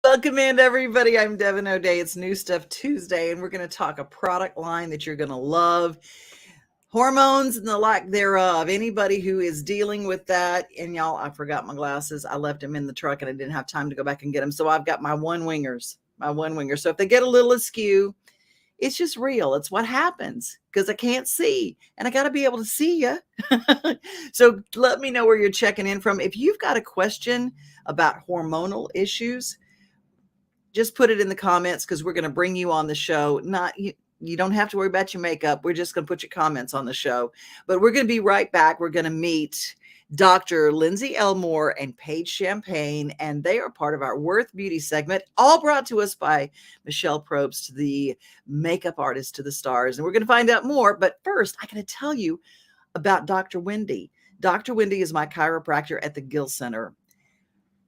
Welcome in, everybody. I'm Devin O'Day. It's New Stuff Tuesday, and we're going to talk a product line that you're going to love. Hormones and the lack thereof. Anybody who is dealing with that, and y'all, I forgot my glasses. I left them in the truck, and I didn't have time to go back and get them. So I've got my one wingers. So if they get a little askew, it's just real. It's what happens because I can't see, and I got to be able to see you. So let me know where you're checking in from. If you've got a question about hormonal issues, just put it in the comments because we're going to bring you on the show. You don't have to worry about your makeup. We're just going to put your comments on the show. But we're going to be right back. We're going to meet Dr. Lindsay Elmore and Paige Champagne, and they are part of our Worth Beauty segment, all brought to us by Michelle Probst, the makeup artist to the stars. And we're going to find out more. But first, I got to tell you about Dr. Wendy. Dr. Wendy is my chiropractor at the Gill Center.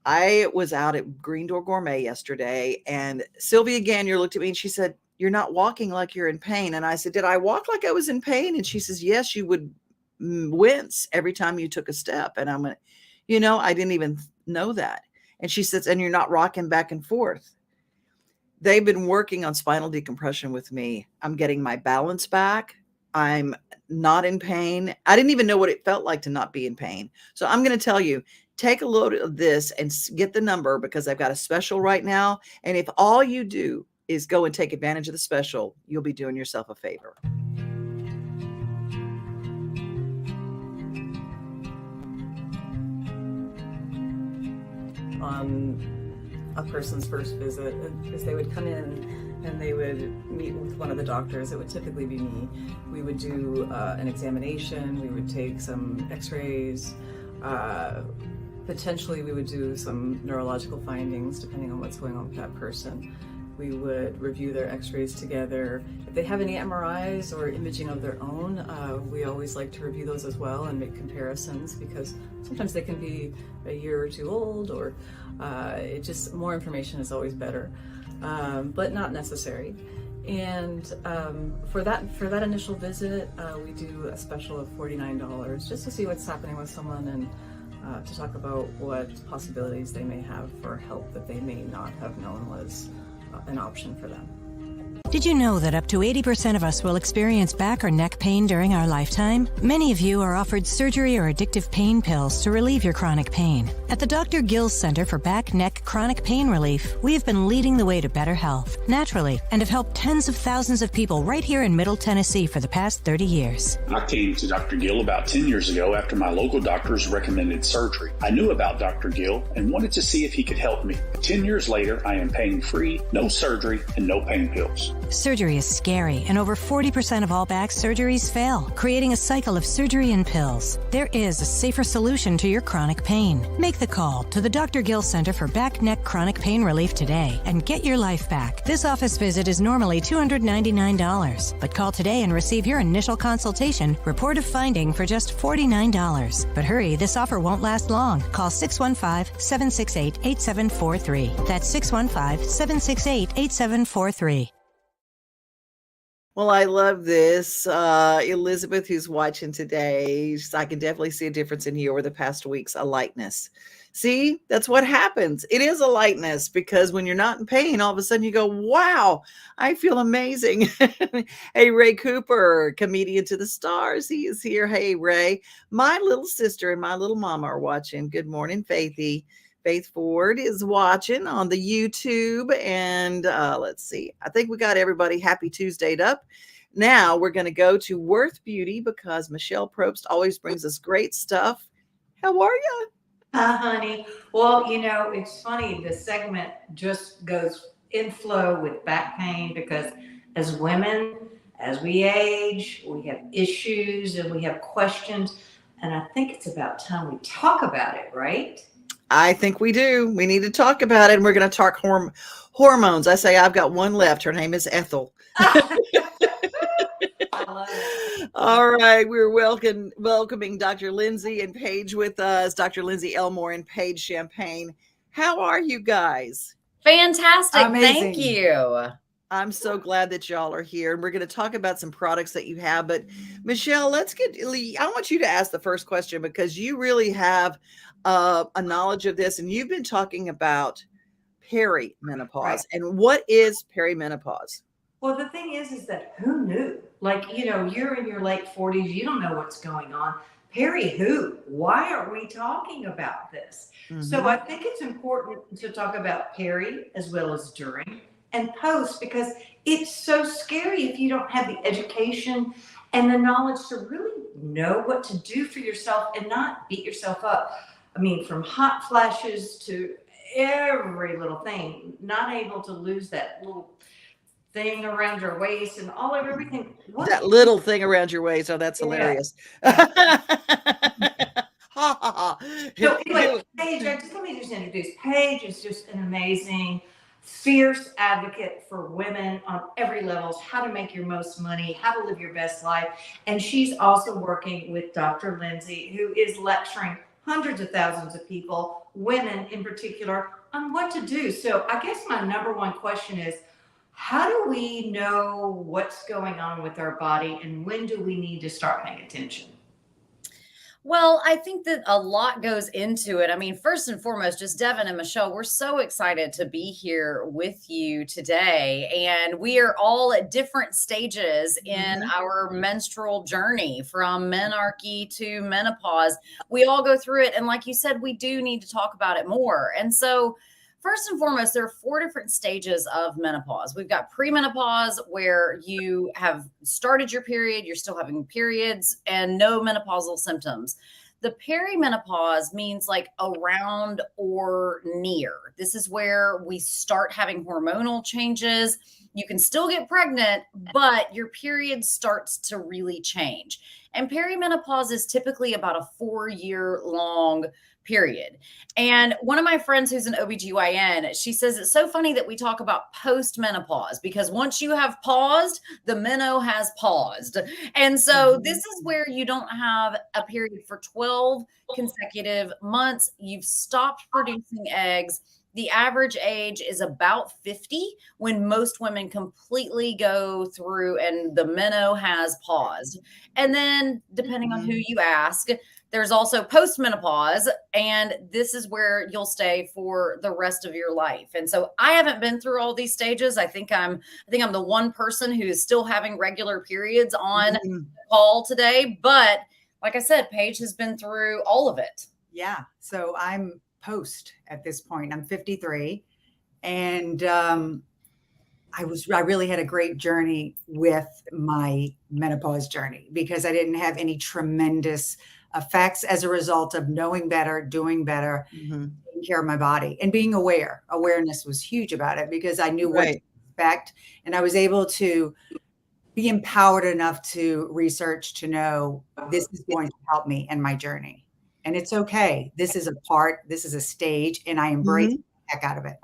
I was out at Green Door Gourmet yesterday, and Sylvia Gagnier looked at me and she said, "You're not walking like you're in pain." And I said, "Did I walk like I was in pain?" And she says, "Yes, you would wince every time you took a step." And I'm like, I didn't even know that. And she says, "And you're not rocking back and forth." They've been working on spinal decompression with me. I'm getting my balance back. I'm not in pain. I didn't even know what it felt like to not be in pain. So I'm going to tell you, take a load of this and get the number because I've got a special right now. And if all you do is go and take advantage of the special, you'll be doing yourself a favor. On a person's first visit, because they would come in and they would meet with one of the doctors. It would typically be me. We would do an examination. We would take some x-rays. Potentially we would do some neurological findings depending on what's going on with that person. We would review their x-rays together. If they have any MRIs or imaging of their own, we always like to review those as well and make comparisons because sometimes they can be a year or two old, or more information is always better, but not necessary. And for that initial visit, we do a special of $49 just to see what's happening with someone and to talk about what possibilities they may have for help that they may not have known was an option for them. Did you know that up to 80% of us will experience back or neck pain during our lifetime? Many of you are offered surgery or addictive pain pills to relieve your chronic pain. At the Dr. Gill Center for Back, Neck, Chronic Pain Relief, we have been leading the way to better health, naturally, and have helped tens of thousands of people right here in Middle Tennessee for the past 30 years. I came to Dr. Gill about 10 years ago after my local doctors recommended surgery. I knew about Dr. Gill and wanted to see if he could help me. 10 years later, I am pain-free, no surgery, and no pain pills. Surgery is scary, and over 40% of all back surgeries fail, creating a cycle of surgery and pills. There is a safer solution to your chronic pain. Make the call to the Dr. Gill Center for Back, Neck, Chronic Pain Relief today and get your life back. This office visit is normally $299, but call today and receive your initial consultation, report of finding for just $49. But hurry, this offer won't last long. Call 615-768-8743. That's 615-768-8743. Well, I love this. Elizabeth, who's watching today, I can definitely see a difference in you over the past weeks, a lightness. See, that's what happens. It is a lightness because when you're not in pain, all of a sudden you go, wow, I feel amazing. Hey, Ray Cooper, comedian to the stars. He is here. Hey, Ray. My little sister and my little mama are watching. Good morning, Faithy. Faith Ford is watching on the YouTube. And let's see. I think we got everybody happy Tuesday'd up. Now we're going to go to Worth Beauty because Michelle Probst always brings us great stuff. How are you? Honey. Well, it's funny. The segment just goes in flow with back pain because as women, as we age, we have issues and we have questions. And I think it's about time we talk about it, right? I think we do. We need to talk about it. And we're going to talk hormones. I say I've got one left. Her name is Ethel. I love it. All right. We're welcoming Dr. Lindsay and Paige with us, Dr. Lindsay Elmore and Paige Champagne. How are you guys? Fantastic. Amazing. Thank you. I'm so glad that y'all are here. And we're going to talk about some products that you have. But Michelle, I want you to ask the first question because you really have a knowledge of this. And you've been talking about perimenopause. Right. And what is perimenopause? Well, the thing is that who knew? Like, you're in your late 40s, you don't know what's going on. Peri who? Why are we talking about this? Mm-hmm. So I think it's important to talk about peri as well as during and post because it's so scary if you don't have the education and the knowledge to really know what to do for yourself and not beat yourself up. I mean, from hot flashes to every little thing, not able to lose that little thing around your waist and all of everything. That little thing around your waist. Oh, that's hilarious. Yeah. Ha, ha, ha. So anyway, Paige, let me just introduce. Paige is just an amazing, fierce advocate for women on every level, how to make your most money, how to live your best life. And she's also working with Dr. Lindsay, who is lecturing hundreds of thousands of people, women in particular, on what to do. So I guess my number one question is, how do we know what's going on with our body and when do we need to start paying attention? Well, I think that a lot goes into it. I mean, first and foremost, just Devin and Michelle, we're so excited to be here with you today. And we are all at different stages in our menstrual journey from menarche to menopause. We all go through it. And like you said, we do need to talk about it more. And so first and foremost, there are 4 different stages of menopause. We've got premenopause, where you have started your period, you're still having periods, and no menopausal symptoms. The perimenopause means like around or near. This is where we start having hormonal changes. You can still get pregnant, but your period starts to really change. And perimenopause is typically about a 4-year-long period. And one of my friends who's an OBGYN, she says it's so funny that we talk about post-menopause because once you have paused, the meno has paused. And so this is where you don't have a period for 12 consecutive months. You've stopped producing eggs. The average age is about 50 when most women completely go through and the meno has paused. And then depending on who you ask, there's also postmenopause, and this is where you'll stay for the rest of your life. And so I haven't been through all these stages. I think I'm the one person who is still having regular periods on the call today. But like I said, Paige has been through all of it. Yeah. So I'm post at this point. I'm 53, and I really had a great journey with my menopause journey because I didn't have any tremendous effects as a result of knowing better, doing better, taking care of my body and being aware. Awareness was huge about it because I knew what to expect, and I was able to be empowered enough to research to know this is going to help me in my journey. And it's okay. This is a stage, and I embrace the heck out of it.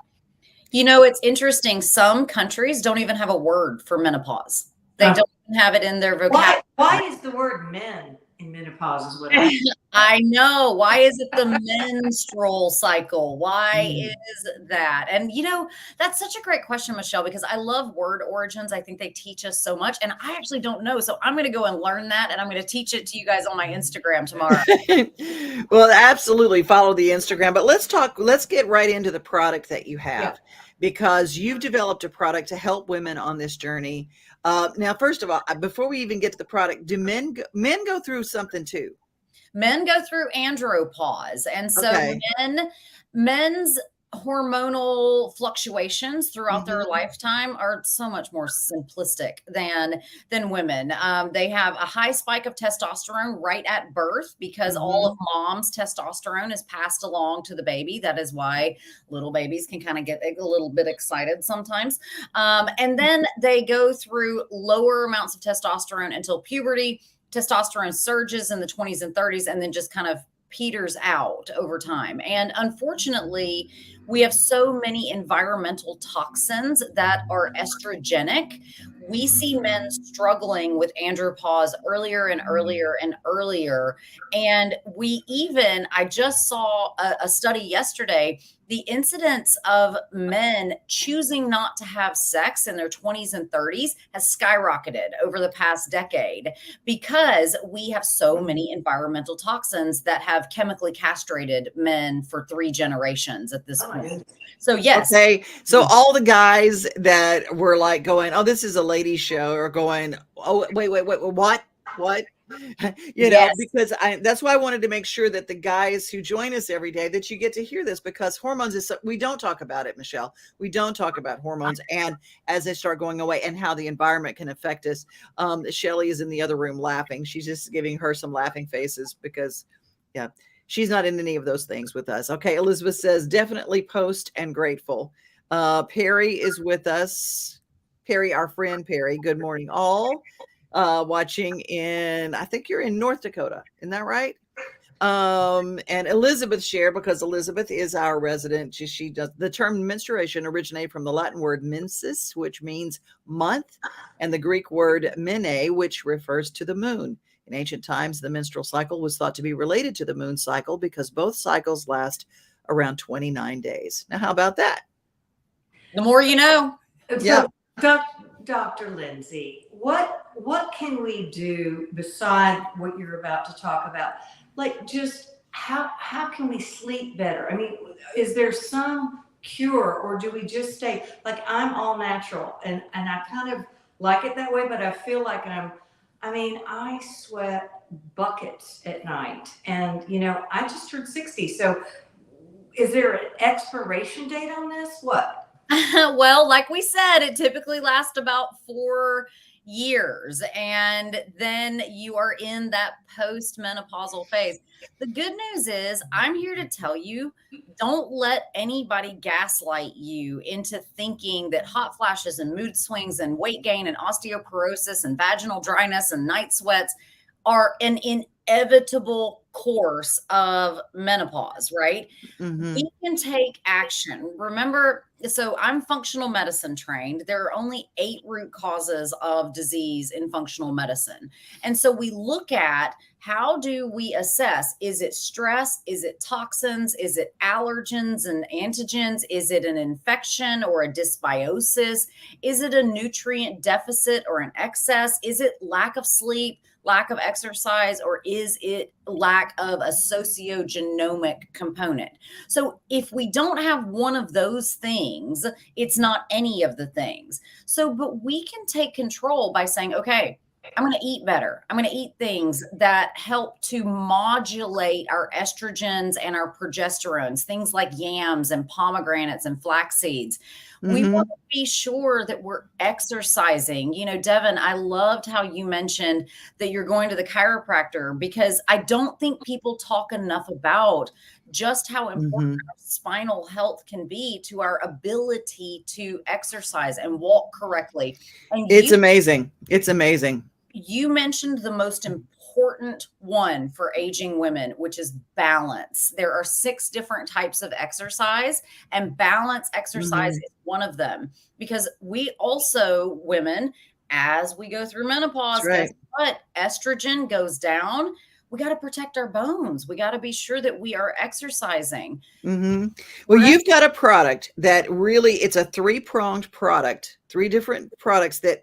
You know, it's interesting. Some countries don't even have a word for menopause. They don't even have it in their vocabulary. Why is the word men in menopause is what I I know. Why is it the menstrual cycle? Why Mm. is that? And that's such a great question, Michelle, because I love word origins. I think they teach us so much, and I actually don't know. So I'm going to go and learn that, and I'm going to teach it to you guys on my Instagram tomorrow. Well, absolutely follow the Instagram, but let's get right into the product that you have, because you've developed a product to help women on this journey. Now, first of all, before we even get to the product, do men go through something too? Men go through andropause, and so Okay. men's hormonal fluctuations throughout their Mhm. lifetime are so much more simplistic than women. They have a high spike of testosterone right at birth because all of mom's testosterone is passed along to the baby. That is why little babies can kind of get a little bit excited sometimes. And then they go through lower amounts of testosterone until puberty. Testosterone surges in the 20s and 30s and then just kind of peters out over time. And unfortunately, we have so many environmental toxins that are estrogenic. We see men struggling with andropause earlier and earlier and earlier. And I just saw a study yesterday. The incidence of men choosing not to have sex in their 20s and 30s has skyrocketed over the past decade because we have so many environmental toxins that have chemically castrated men for 3 generations at this point. So yes. Okay. So all the guys that were like going, "Oh, this is a lady show," or going, "Oh, wait, what? What?" Yes. Because that's why I wanted to make sure that the guys who join us every day, that you get to hear this, because hormones we don't talk about it, Michelle. We don't talk about hormones, and as they start going away and how the environment can affect us. Shelly is in the other room laughing. She's just giving her some laughing faces because, yeah, she's not in any of those things with us. Okay. Elizabeth says, definitely post and grateful. Perry is with us. Perry, our friend Perry. Good morning, all. Watching in, I think you're in North Dakota. Isn't that right? And Elizabeth shared, because Elizabeth is our resident. She does the term menstruation originated from the Latin word mensis, which means month, and the Greek word mene, which refers to the moon. In ancient times, the menstrual cycle was thought to be related to the moon cycle because both cycles last around 29 days. Now, how about that? The more you know. Yeah. Dr. Lindsay, what can we do beside what you're about to talk about? Like, just how can we sleep better? I mean, is there some cure, or do we just stay like, I'm all natural, and I kind of like it that way, but I feel like I sweat buckets at night, and I just turned 60. So is there an expiration date on this? What? Well, like we said, it typically lasts about 4 years, and then you are in that post-menopausal phase. The good news is I'm here to tell you, don't let anybody gaslight you into thinking that hot flashes and mood swings and weight gain and osteoporosis and vaginal dryness and night sweats are an inevitable course of menopause, right? We can take action. Remember, so I'm functional medicine trained. There are only 8 root causes of disease in functional medicine. And so we look at, how do we assess? Is it stress? Is it toxins? Is it allergens and antigens? Is it an infection or a dysbiosis? Is it a nutrient deficit or an excess? Is it lack of sleep, lack of exercise, or is it lack of a sociogenomic component? So if we don't have one of those things, it's not any of the things. So, but we can take control by saying, okay, I'm going to eat better. I'm going to eat things that help to modulate our estrogens and our progesterones, things like yams and pomegranates and flax seeds. We want to be sure that we're exercising. Devin, I loved how you mentioned that you're going to the chiropractor, because I don't think people talk enough about just how important our spinal health can be to our ability to exercise and walk correctly. And it's amazing. It's amazing. You mentioned the most important one for aging women, which is balance. There are 6 different types of exercise, and balance exercise is one of them, because we also, women, as we go through menopause, guess what? Estrogen goes down. we got to protect our bones. We got to be sure that we are exercising. Mm-hmm. Well, you've got a product that really, it's a three-pronged product, three different products that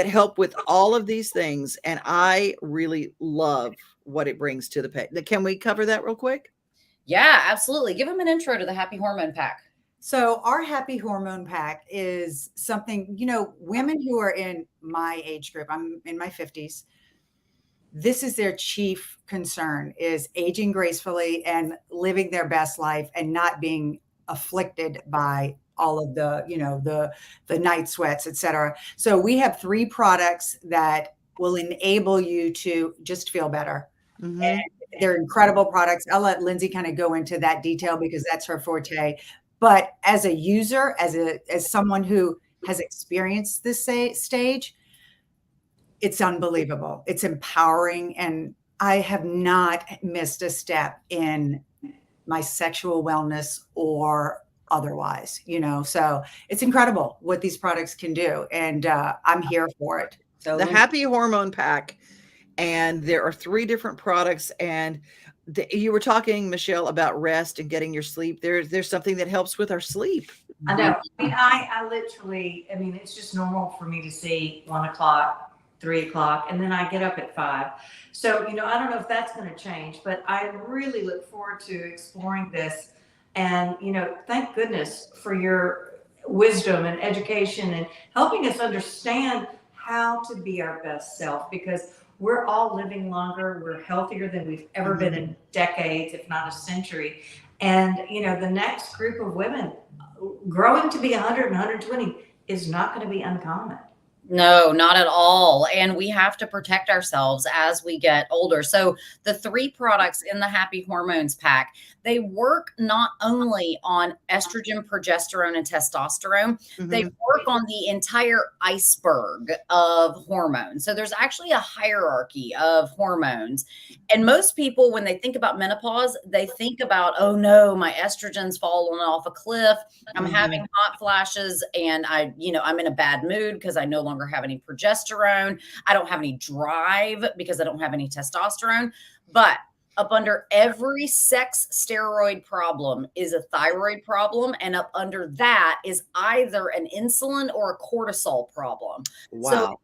help with all of these things. And I really love what it brings to the pack. Can we cover that real quick? Yeah, absolutely. Give them an intro to the Happy Hormone Pack. So our Happy Hormone Pack is something, women who are in my age group, I'm in my 50s, this is their chief concern, is aging gracefully and living their best life and not being afflicted by all of the night sweats, et cetera. So we have 3 products that will enable you to just feel better. Mm-hmm. And they're incredible products. I'll let Lindsay kind of go into that detail because that's her forte. But as a user, as someone who has experienced this stage, it's unbelievable. It's empowering. And I have not missed a step in my sexual wellness or otherwise, so it's incredible what these products can do. And I'm here for it. So the Happy Hormone Pack. And there are 3 different products. And you were talking, Michelle, about rest and getting your sleep. There's something that helps with our sleep. I know. I literally, it's just normal for me to see 1 o'clock, 3 o'clock, and then I get up at 5. So, I don't know if that's going to change, but I really look forward to exploring this. And, thank goodness for your wisdom and education and helping us understand how to be our best self, because we're all living longer. We're healthier than we've ever been in decades, if not a century. And, the next group of women growing to be 100 and 120 is not going to be uncommon. No, not at all. And we have to protect ourselves as we get older. So the 3 products in the Happy Hormones Pack, they work not only on estrogen, progesterone, and testosterone, they work on the entire iceberg of hormones. So there's actually a hierarchy of hormones. And most people, when they think about menopause, they think about, oh no, my estrogen's fallen off a cliff. I'm having hot flashes and I'm in a bad mood because I no longer have any progesterone. I don't have any drive because I don't have any testosterone. But up under every sex steroid problem is a thyroid problem. And up under that is either an insulin or a cortisol problem. Wow.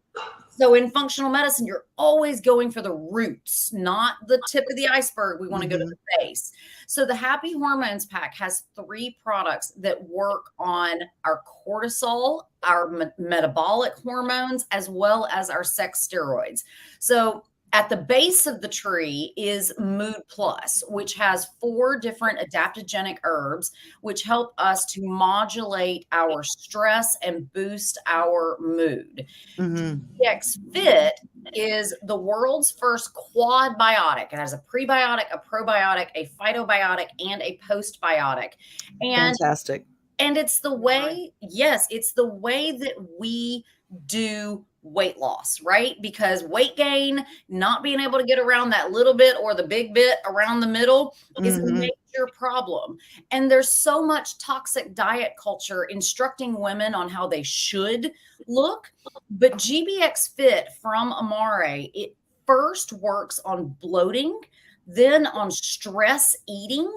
So in functional medicine, you're always going for the roots, not the tip of the iceberg. We want to go to the base. So the Happy Hormones Pack has 3 products that work on our cortisol, our metabolic hormones, as well as our sex steroids. So at the base of the tree is Mood Plus, which has 4 different adaptogenic herbs, which help us to modulate our stress and boost our mood. GX Fit is the world's first quad biotic. It has a prebiotic, a probiotic, a phytobiotic, and a postbiotic. And fantastic. And it's the way, it's the way that we do weight loss, right? Because weight gain, not being able to get around that little bit or the big bit around the middle is a major problem. And there's so much toxic diet culture instructing women on how they should look. But GBX Fit from Amare, it first works on bloating, then on stress eating.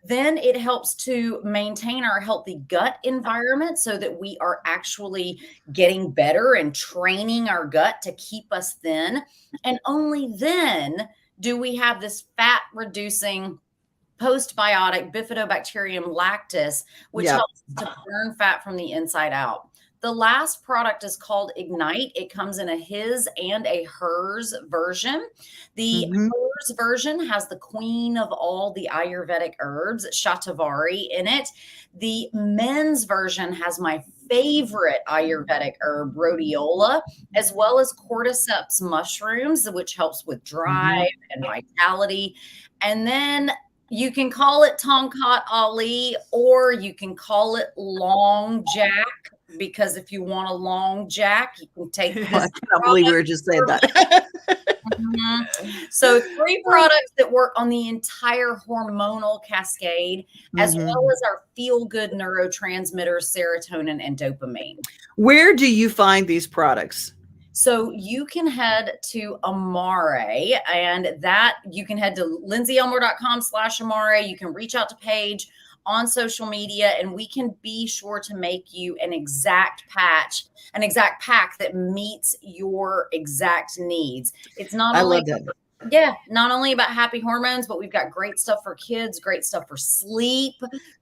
Then it helps to maintain our healthy gut environment so that we are actually getting better and training our gut to keep us thin. And only then do we have this fat reducing postbiotic Bifidobacterium lactis, which helps to burn fat from the inside out. The last product is called Ignite. It comes in a his and a hers version. The hers version has the queen of all the Ayurvedic herbs, Shatavari, in it. The men's version has my favorite Ayurvedic herb, rhodiola, as well as cordyceps mushrooms, which helps with drive and vitality. And then you can call it Tongkat Ali, or you can call it Long Jack, because if you want a long jack, you can take this. I can't believe we were just saying that. So 3 products that work on the entire hormonal cascade, as well as our feel-good neurotransmitters, serotonin and dopamine. Where do you find these products? So you can head to Amare, and that you can head to lindsayelmore.com/Amare. You can reach out to Paige on social media, and we can be sure to make you an exact pack that meets your exact needs. It's not I only love that. not only about happy hormones, but we've got great stuff for kids, great stuff for sleep,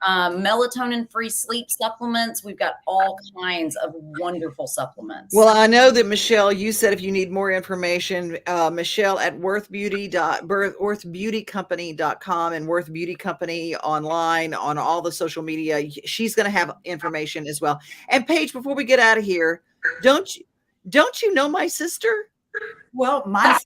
melatonin-free sleep supplements. We've got all kinds of wonderful supplements. Well, I know that Michelle, you said if you need more information, Michelle at worthbeautycompany.com and Worth Beauty Company online on all the social media. She's going to have information as well. And Paige, before we get out of here, don't you know my sister? Well, my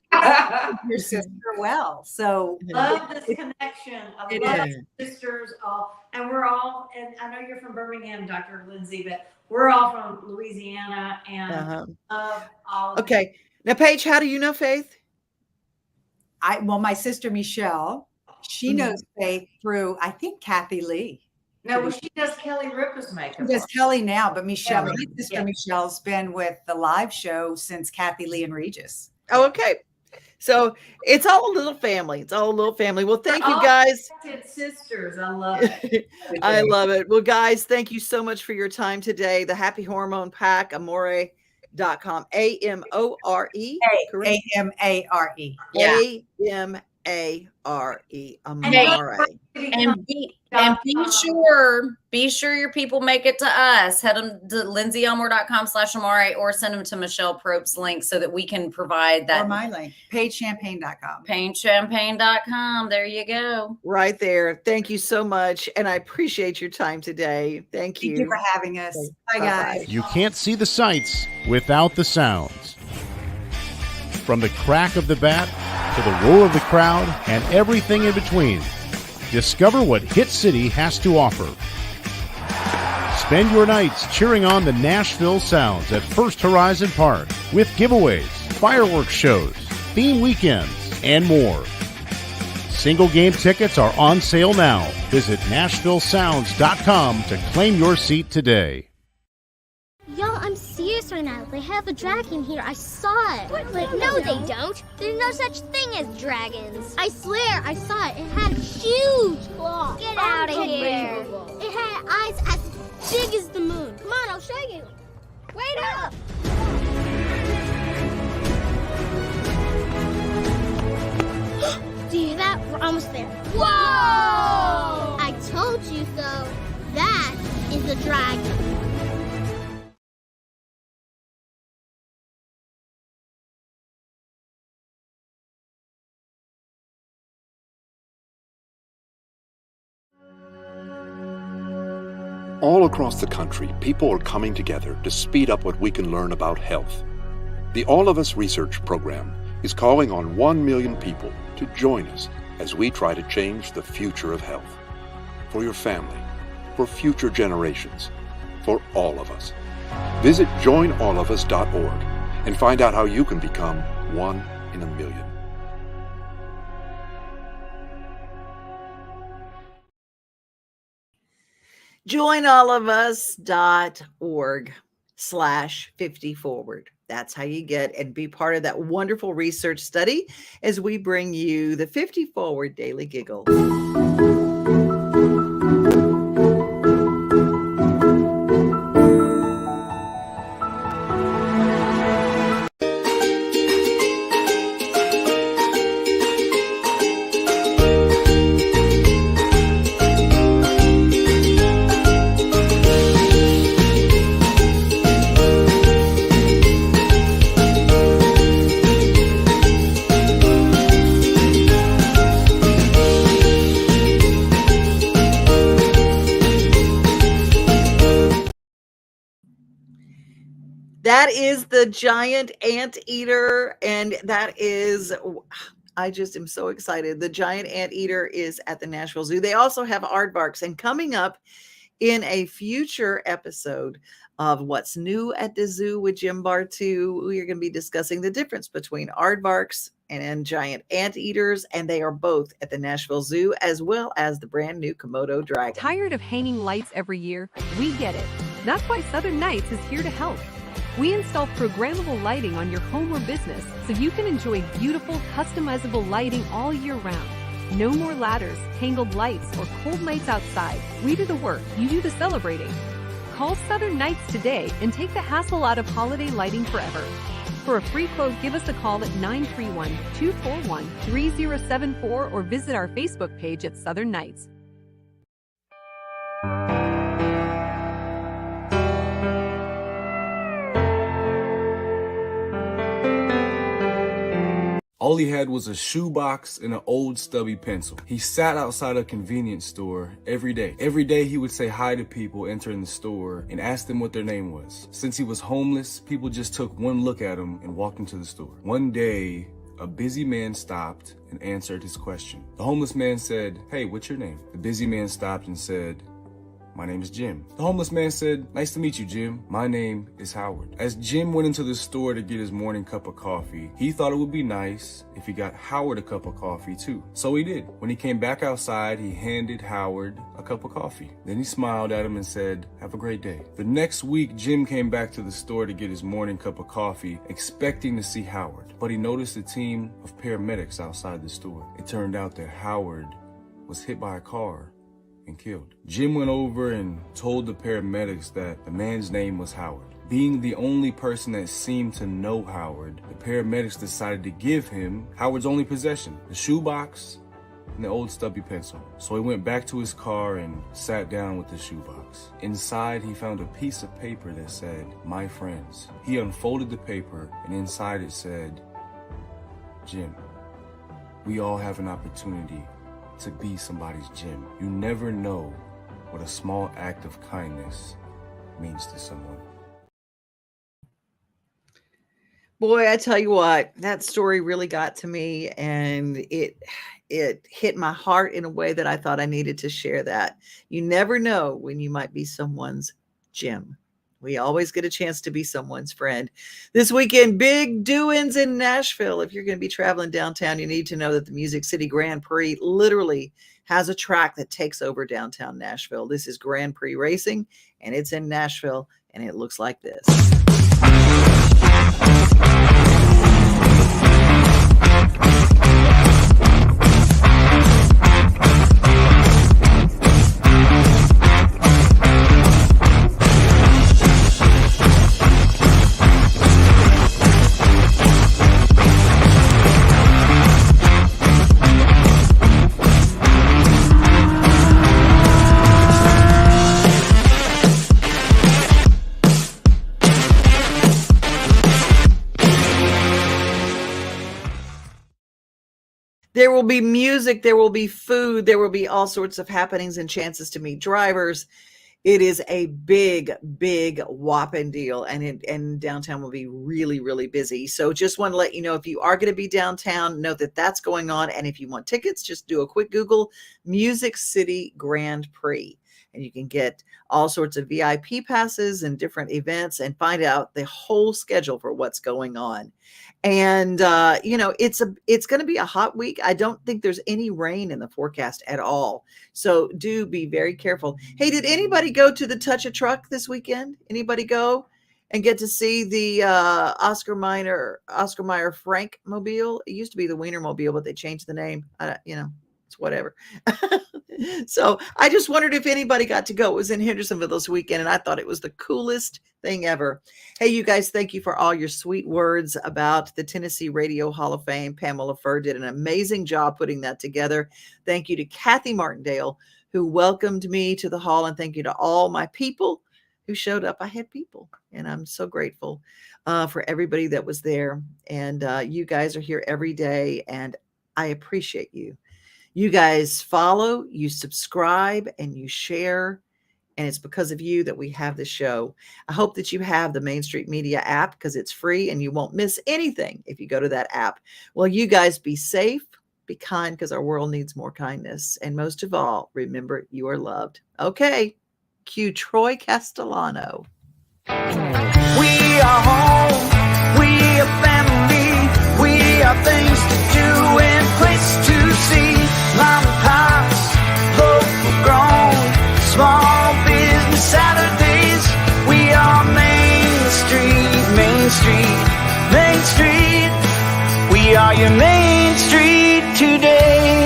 your sister well. So love this connection. I love sisters all, and we're all. And I know you're from Birmingham, Dr. Lindsay, but we're all from Louisiana, and love all. Of Okay, now Paige, how do you know Faith? My sister Michelle, she knows Faith through, I think, Kathy Lee. No, well, she does Kelly Ripa's makeup. She does Kelly now, but Michelle, Yeah, my sister Michelle's been with the live show since Kathy Lee and Regis. Oh, okay. So it's all a little family. It's all a little family. Well, thank you guys. Sisters. I love it. I love it. Well, guys, thank you so much for your time today. The Happy Hormone Pack, Amore.com. A-M-O-R-E. A-M-A-R-E. A-M-A-R-E. Amore. And be sure your people make it to us. Head them to lindsayelmore.com/Amare or send them to Michelle Prope's link so that we can provide that. Or my link, PaigeChampagne.com. PaigeChampagne.com. There you go. Right there. Thank you so much. And I appreciate your time today. Thank you. Thank you for having us. Bye, guys. You can't see the sights without the sounds. From the crack of the bat to the roar of the crowd and everything in between. Discover what Hit City has to offer. Spend your nights cheering on the Nashville Sounds at First Horizon Park with giveaways, fireworks shows, theme weekends, and more. Single game tickets are on sale now. Visit NashvilleSounds.com to claim your seat today. Y'all, I'm serious right now. They have a dragon here. I saw it. But no, they don't. There's no such thing as dragons. I swear, I saw it. It had huge claws. Get out of here. It had eyes as big as the moon. Come on, I'll show you. Wait up. Do you hear that? We're almost there. Whoa! I told you so. That is a dragon. All across the country, people are coming together to speed up what we can learn about health. The All of Us Research Program is calling on 1 million people to join us as we try to change the future of health. For your family, for future generations, for all of us. Visit joinallofus.org and find out how you can become 1 in a million. joinallofus.org/50forward. That's how you get and be part of that wonderful research study as we bring you the 50 Forward Daily Giggle. That is the giant anteater, and that is, I just am so excited. The giant anteater is at the Nashville Zoo. They also have aardvarks, and coming up in a future episode of What's New at the Zoo with Jim Bartu, we are going to be discussing the difference between aardvarks and giant anteaters, and they are both at the Nashville Zoo, as well as the brand new Komodo dragon. Tired of hanging lights every year? We get it. That's why Southern Nights is here to help. We install programmable lighting on your home or business so you can enjoy beautiful, customizable lighting all year round. No more ladders, tangled lights, or cold nights outside. We do the work, you do the celebrating. Call Southern Nights today and take the hassle out of holiday lighting forever. For a free quote, give us a call at 931-241-3074 or visit our Facebook page at Southern Nights. All he had was a shoebox and an old stubby pencil. He sat outside a convenience store every day. Every day he would say hi to people entering the store and ask them what their name was. Since he was homeless, people just took one look at him and walked into the store. One day, a busy man stopped and answered his question. The homeless man said, "Hey, what's your name?" The busy man stopped and said, "My name is Jim." The homeless man said, "Nice to meet you, Jim. My name is Howard." As Jim went into the store to get his morning cup of coffee, he thought it would be nice if he got Howard a cup of coffee too. So he did. When he came back outside, he handed Howard a cup of coffee. Then he smiled at him and said, "Have a great day." The next week, Jim came back to the store to get his morning cup of coffee, expecting to see Howard. But he noticed a team of paramedics outside the store. It turned out that Howard was hit by a car and killed. Jim went over and told the paramedics that the man's name was Howard. Being the only person that seemed to know Howard, the paramedics decided to give him Howard's only possession, the shoebox and the old stubby pencil. So he went back to his car and sat down with the shoebox. Inside, he found a piece of paper that said, "My friends." He unfolded the paper, and inside it said, "Jim, we all have an opportunity to be somebody's Jim. You never know what a small act of kindness means to someone." Boy, I tell you what, that story really got to me, and it hit my heart in a way that I thought I needed to share that. You never know when you might be someone's Jim. We always get a chance to be someone's friend. This weekend, big doings in Nashville. If you're going to be traveling downtown, you need to know that the Music City Grand Prix literally has a track that takes over downtown Nashville. This is Grand Prix Racing, and it's in Nashville, and it looks like this. There will be music, there will be food, there will be all sorts of happenings and chances to meet drivers. It is a big, big whopping deal, and downtown will be really, really busy. So just want to let you know, if you are going to be downtown, know that that's going on. And if you want tickets, just do a quick Google Music City Grand Prix, and you can get all sorts of VIP passes and different events and find out the whole schedule for what's going on. And, it's going to be a hot week. I don't think there's any rain in the forecast at all. So do be very careful. Hey, did anybody go to the Touch a Truck this weekend? Anybody go and get to see the Oscar Mayer Frank Mobile? It used to be the Wiener Mobile, but they changed the name. It's whatever. So I just wondered if anybody got to go. It was in Hendersonville this weekend, and I thought it was the coolest thing ever. Hey, you guys, thank you for all your sweet words about the Tennessee Radio Hall of Fame. Pamela Furr did an amazing job putting that together. Thank you to Kathy Martindale, who welcomed me to the hall, and thank you to all my people who showed up. I had people, and I'm so grateful for everybody that was there. And you guys are here every day, and I appreciate you. You guys follow, you subscribe, and you share. And it's because of you that we have the show. I hope that you have the Main Street Media app, because it's free and you won't miss anything if you go to that app. Well, you guys be safe, be kind, because our world needs more kindness. And most of all, remember you are loved. Okay, cue Troy Castellano. We are home, we are family, we are things to do and place to see. Mom and pops, local grown, small business Saturdays. We are Main Street We are your Main Street today.